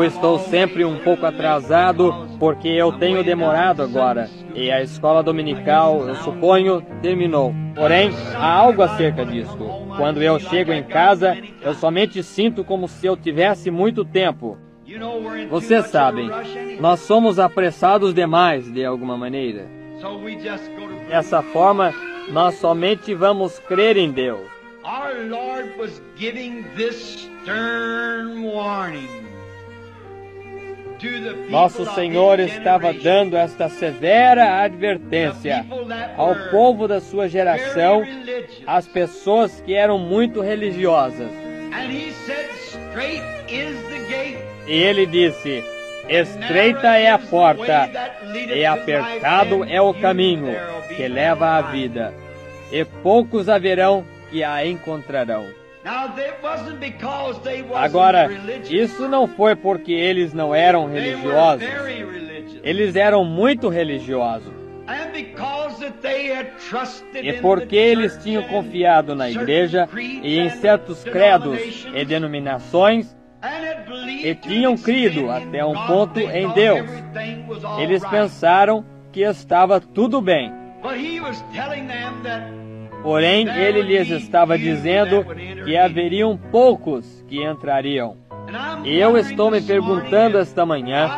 Eu estou sempre um pouco atrasado porque eu tenho demorado agora. E a escola dominical, eu suponho, terminou. Porém, há algo acerca disso. Quando eu chego em casa, eu somente sinto como se eu tivesse muito tempo. Vocês sabem, nós somos apressados demais, de alguma maneira. Dessa forma, nós somente vamos crer em Deus. Our Lord was giving this stern warning to the people Nosso of Senhor his estava generation, dando esta severa advertência ao povo da sua geração, very religious. às pessoas que eram muito religiosas. And he said, straight is the gate, E ele disse: estreita é a porta, e apertado é o caminho que leva à vida, e poucos haverão que a encontrarão. Now, that wasn't because they wasn't Agora, religious. isso não foi porque eles não eram They were religiosos. very religious. Eles eram muito religiosos. And because that they had trusted E in porque the eles church tinham and confiado na igreja e em certos credos e denominações, and had believed e to tinham the crido extent até in um God, ponto they em thought Deus. everything was all eles right. pensaram que estava tudo bem. But he was telling them that Porém, ele lhes estava dizendo que haveriam poucos que entrariam. E eu estou me perguntando esta manhã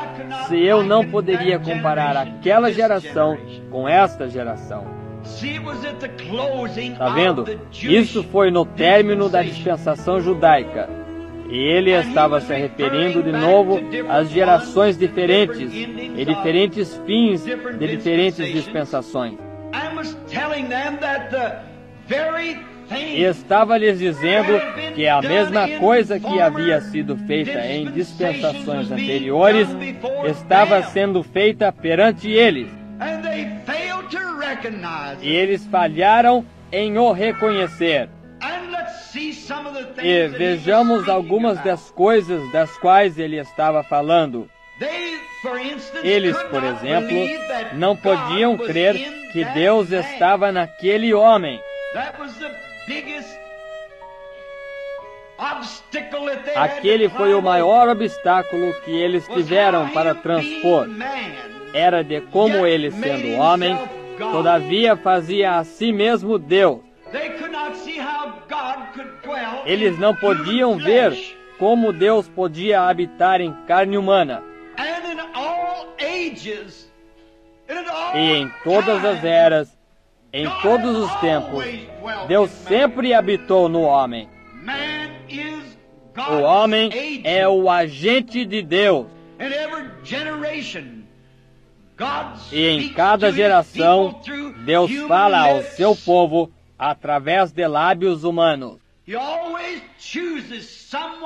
se eu não poderia comparar aquela geração com esta geração. Está vendo? Isso foi no término da dispensação judaica. E ele estava se referindo de novo às gerações diferentes e diferentes fins de diferentes dispensações. E estava lhes dizendo que a mesma coisa que havia sido feita em dispensações anteriores estava sendo feita perante eles. E eles falharam em o reconhecer. E vejamos algumas das coisas das quais ele estava falando. Eles, por exemplo, não podiam crer que Deus estava naquele homem. Aquele foi o maior obstáculo que eles tiveram para transpor. Era de como ele, sendo homem, todavia fazia a si mesmo Deus. Eles não podiam ver como Deus podia habitar em carne humana. E em todas as eras, em todos os tempos, Deus sempre habitou no homem. O homem é o agente de Deus. E em cada geração, Deus fala ao seu povo através de lábios humanos.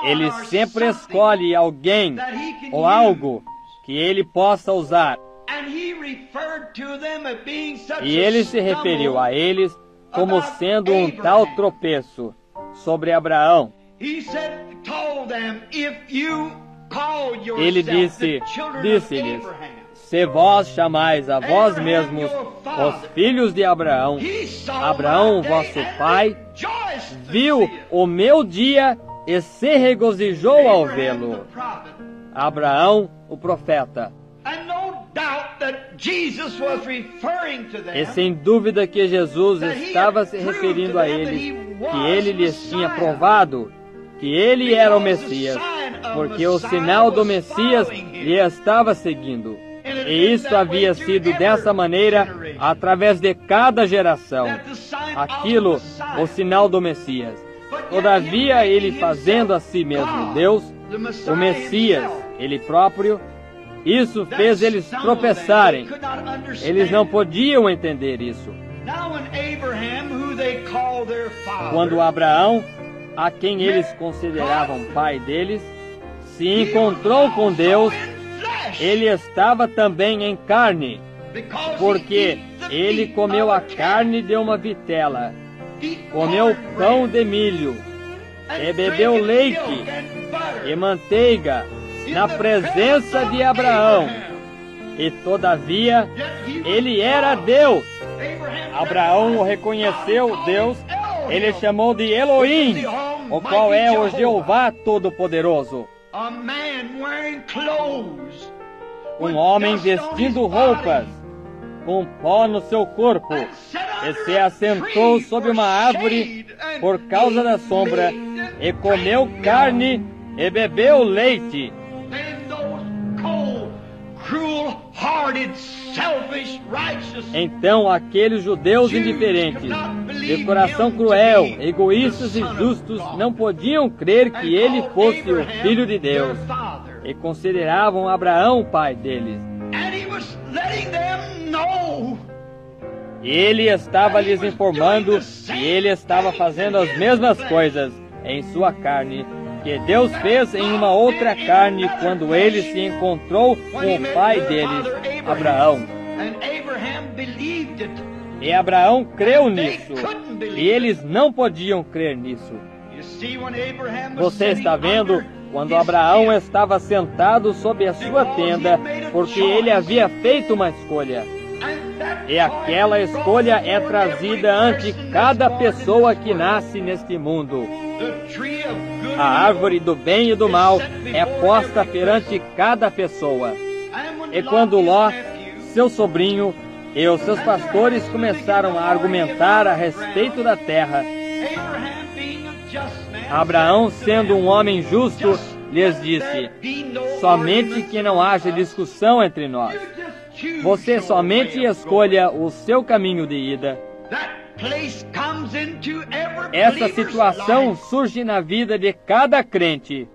Ele sempre escolhe alguém ou algo que ele possa usar. E ele se referiu a eles como sendo um tal tropeço sobre Abraão. Ele disse-lhes: se vós chamais a vós mesmos os filhos de Abraão, Abraão, vosso pai, viu o meu dia e se regozijou ao vê-lo. Abraão, o profeta. E sem dúvida que Jesus estava se referindo a eles, que ele lhes tinha provado que ele era o Messias, porque o sinal do Messias lhe estava seguindo. E isso havia sido dessa maneira através de cada geração. Aquilo, o sinal do Messias. Todavia, ele fazendo a si mesmo Deus, o Messias, ele próprio, isso fez eles tropeçarem. Eles não podiam entender isso. Quando Abraão, a quem eles consideravam pai deles, se encontrou com Deus, ele estava também em carne, porque ele comeu a carne de uma vitela, comeu pão de milho, e bebeu leite e manteiga na presença de Abraão. E todavia, ele era Deus. Abraão o reconheceu Deus, ele chamou de Elohim, o qual é o Jeová Todo-Poderoso. Um homem vestindo roupas, com pó no seu corpo, e se assentou sob uma árvore por causa da sombra, e comeu carne e bebeu leite. Então aqueles judeus indiferentes, de coração cruel, egoístas e justos, não podiam crer que ele fosse o Filho de Deus, e consideravam Abraão pai deles. Ele estava lhes informando que ele estava fazendo as mesmas coisas em sua carne que Deus fez em uma outra carne quando ele se encontrou com o pai deles, Abraão. E Abraão creu nisso, e eles não podiam crer nisso. Você está vendo? Quando Abraão estava sentado sob a sua tenda, porque ele havia feito uma escolha. E aquela escolha é trazida ante cada pessoa que nasce neste mundo. A árvore do bem e do mal é posta perante cada pessoa. E quando Ló, seu sobrinho, e os seus pastores começaram a argumentar a respeito da terra, Abraão, sendo um homem justo, lhes disse: somente que não haja discussão entre nós. Você somente escolha o seu caminho de ida. Essa situação surge na vida de cada crente.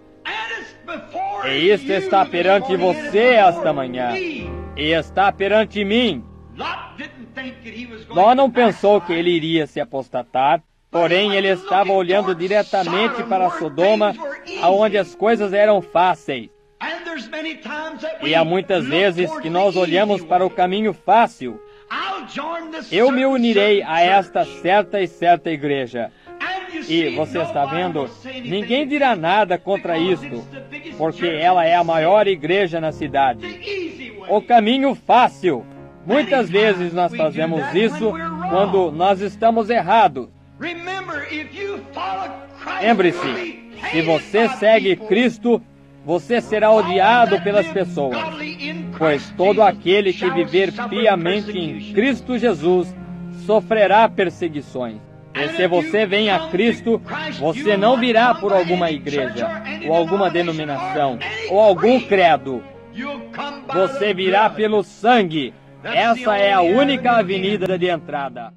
E isto está perante você esta manhã. E está perante mim. Ló não pensou que ele iria se apostatar, porém ele estava olhando diretamente para Sodoma, aonde as coisas eram fáceis. E há muitas vezes que nós olhamos para o caminho fácil. Eu me unirei a esta certa e certa igreja. E você está vendo? Ninguém dirá nada contra isto, porque ela é a maior igreja na cidade. O caminho fácil. Muitas vezes nós fazemos isso quando nós estamos errados. Lembre-se, se você segue Cristo, você será odiado pelas pessoas, pois todo aquele que viver piamente em Cristo Jesus sofrerá perseguições. E se você vem a Cristo, você não virá por alguma igreja, ou alguma denominação, ou algum credo. Você virá pelo sangue. Essa é a única avenida de entrada.